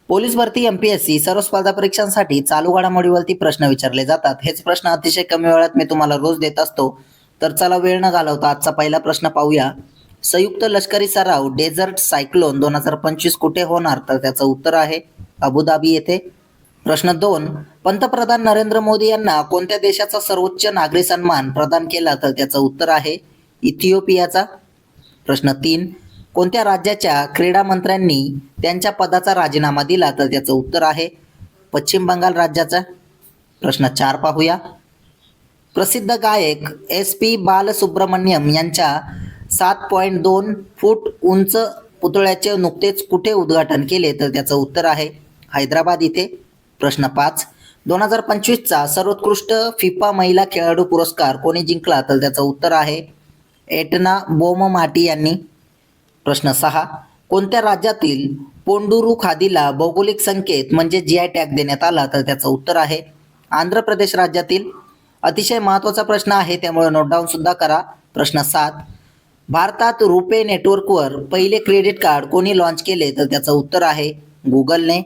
Police भरती MPSC सर्व स्पर्धा परीक्षांसाठी चालू घडामोडीवरती प्रश्न विचारले जातात. हेच प्रश्न अतिशय कमी वेळात मी तुम्हाला रोज देत असतो. तर चला वेळ न घालवता आजचा पहिला प्रश्न पाहूया. संयुक्त लष्करी सराव डेझर्ट सायक्लोन 2025 कुठे होणार? तर त्याचं उत्तर आहे अबुधाबी येथे. प्रश्न 2, पंतप्रधान नरेंद्र मोदी यांना कोणत्या देशाचा सर्वोच्च नागरी सन्मान प्रदान केला? तर त्याचं उत्तर आहे इथिओपियाचा. प्रश्न 3, कोणत्या राज्याच्या क्रीडा मंत्र्यांनी त्यांच्या पदाचा राजीनामा दिला? तर त्याचं उत्तर आहे पश्चिम बंगाल राज्याचा. प्रश्न 4 पाहूया. प्रसिद्ध गायक SP बालसुब्रमण्यम यांच्या 7.2 फूट उंच पुतळ्याचे नुकतेच कुठे उद्घाटन केले? तर त्याचं उत्तर आहे हैदराबाद इथे. प्रश्न 5, 2025चा सर्वोत्कृष्ट फिफा महिला खेळाडू पुरस्कार कोणी जिंकला? तर त्याचं उत्तर आहे एटना बोममाटी यांनी. प्रश्न 6, कोणत्या राज्यातील पोंडुरू खादीला भौगोलिक संकेत म्हणजे GI टॅग देण्यात आला? तर त्याचं उत्तर आहे आंध्र प्रदेश राज्यातील. अतिशय महत्त्वाचा प्रश्न आहे, त्यामुळे नोट डाऊन सुद्धा करा. प्रश्न 7, भारतात रुपे नेटवर्कवर पहिले क्रेडिट कार्ड कोणी लॉन्च केले? तर त्याचं उत्तर आहे गुगलने.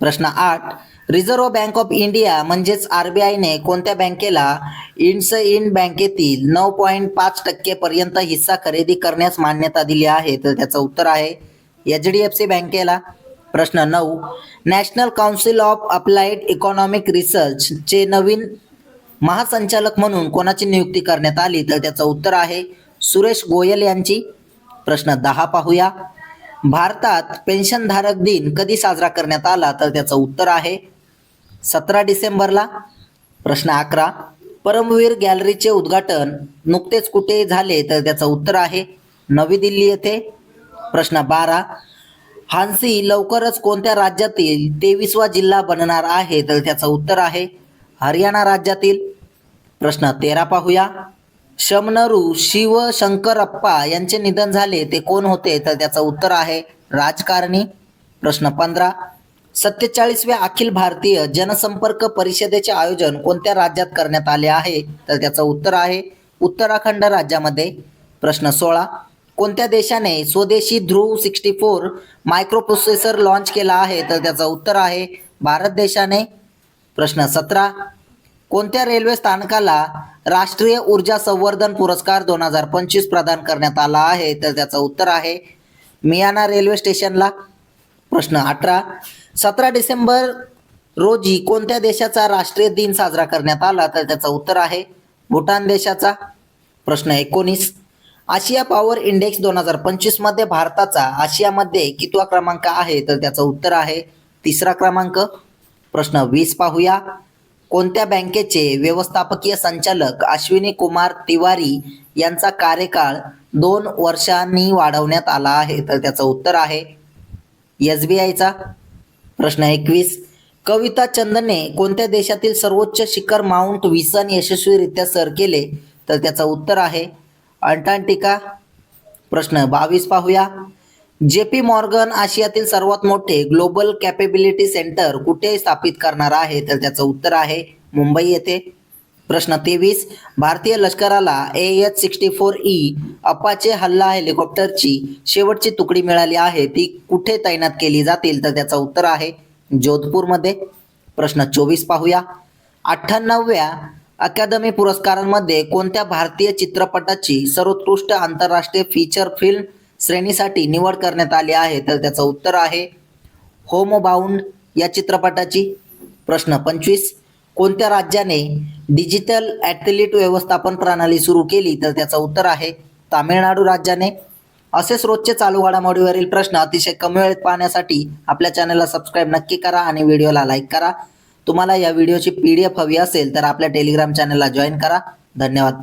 प्रश्न 8, रिझर्व्ह बँक ऑफ इंडिया म्हणजेच RBIने कोणत्या बँकेला इंडसइंड बँकेतील 9.5% पर्यंत हिस्सा खरेदी करण्यास मान्यता दिली आहे? तर त्याचं उत्तर आहे HDFC बँकेला. प्रश्न 9, national council of applied economic रिसर्चचे नवीन महासंचालक म्हणून कोणाची नियुक्ती करण्यात आली? तर त्याचं उत्तर आहे सुरेश गोयल यांची. प्रश्न 10 पाहूया. भारतात पेन्शनधारक दिन कधी साजरा करण्यात आला? तर त्याचं उत्तर आहे 17 डिसेंबरला. प्रश्न 11, परमवीर गॅलरीचे उद्घाटन नुकतेच कुठे झाले? तर त्याचं उत्तर आहे नवी दिल्ली येथे. प्रश्न 12, हान्सी लवकरच कोणत्या राज्यातील 23वा जिल्हा बनणार आहे? तर त्याचं उत्तर आहे हरियाणा राज्यातील. प्रश्न 13 पाहूया. शमनरू शिवशंकरप्पा यांचे निधन झाले, ते कोण होते? तर त्याचं उत्तर आहे राजकारणी. प्रश्न 15, 47व्या अखिल भारतीय जनसंपर्क परिषदेचे आयोजन कोणत्या राज्यात करण्यात आले आहे? तर त्याचं उत्तर आहे उत्तराखंड राज्यामध्ये. प्रश्न 16, कोणत्या देशाने स्वदेशी ध्रुव 64 मायक्रोप्रोसेसर लॉन्च केला आहे? तर त्याचं उत्तर आहे भारत देशाने. प्रश्न 17, कोणत्या रेल्वे स्थानकाला राष्ट्रीय ऊर्जा संवर्धन पुरस्कार 2025 प्रदान करण्यात आला आहे? तर त्याचं उत्तर आहे मियाना रेल्वे स्टेशनला. प्रश्न 18, 17 डिसेंबर रोजी कोणत्या देशाचा राष्ट्रीय दिन साजरा करण्यात आला? तर त्याचं उत्तर आहे भूटान देशाचा. प्रश्न 19, आशिया पॉवर इंडेक्स 2025 मध्ये भारताचा आशियामध्ये कितवा क्रमांक आहे? तर त्याचं उत्तर आहे 3रा क्रमांक. प्रश्न 20 पाहूया. कोणत्या बँकेचे व्यवस्थापकीय संचालक अश्विनी कुमार तिवारी यांचा कार्यकाळ 2 वर्षांनी वाढवण्यात आला आहे? तर त्याचं उत्तर आहे SBIचा. प्रश्न 21, कविता चंदने कोणत्या देशातील सर्वोच्च शिखर माउंट विसन यशस्वीरित्या सर केले? तर त्याचं उत्तर आहे अंटार्क्टिका. प्रश्न 22 पाहूया. JP मॉर्गन आशियातील सर्वात मोठे ग्लोबल कॅपेबिलिटी सेंटर कुठे स्थापित करणार आहे? तर त्याचं उत्तर आहे मुंबई येथे. प्रश्न 23, भारतीय लष्कराला AH-64E अपाचे हल्ला हेलिकॉप्टरची शेवटची तुकडी मिळाली आहे, ती कुठे तैनात केली जातील? तर त्याचं उत्तर आहे जोधपूरमध्ये. प्रश्न 24 पाहूया. 98व्या अकादमी पुरस्कारांमध्ये कोणत्या भारतीय चित्रपटाची सर्वोत्कृष्ट आंतरराष्ट्रीय फीचर फिल्म श्रेणीसाठी निवड करण्यात आली आहे? तर त्याचं उत्तर आहे होमबाउंड या चित्रपटाची. प्रश्न 25, कोणत्या राज्याने डिजिटल ॲथलीट व्यवस्थापन प्रणाली सुरू केली? तर त्याचं उत्तर आहे तामिळनाडू राज्याने. असेच रोजचे चालू घडामोडीवरील प्रश्न अतिशय कमी वेळेत पाहण्यासाठी आपल्या चॅनलला सबस्क्राईब नक्की करा आणि व्हिडिओला लाईक करा. तुम्हाला या व्हिडिओची PDF हवी असेल तर आपल्या टेलिग्राम चॅनलला जॉईन करा. धन्यवाद.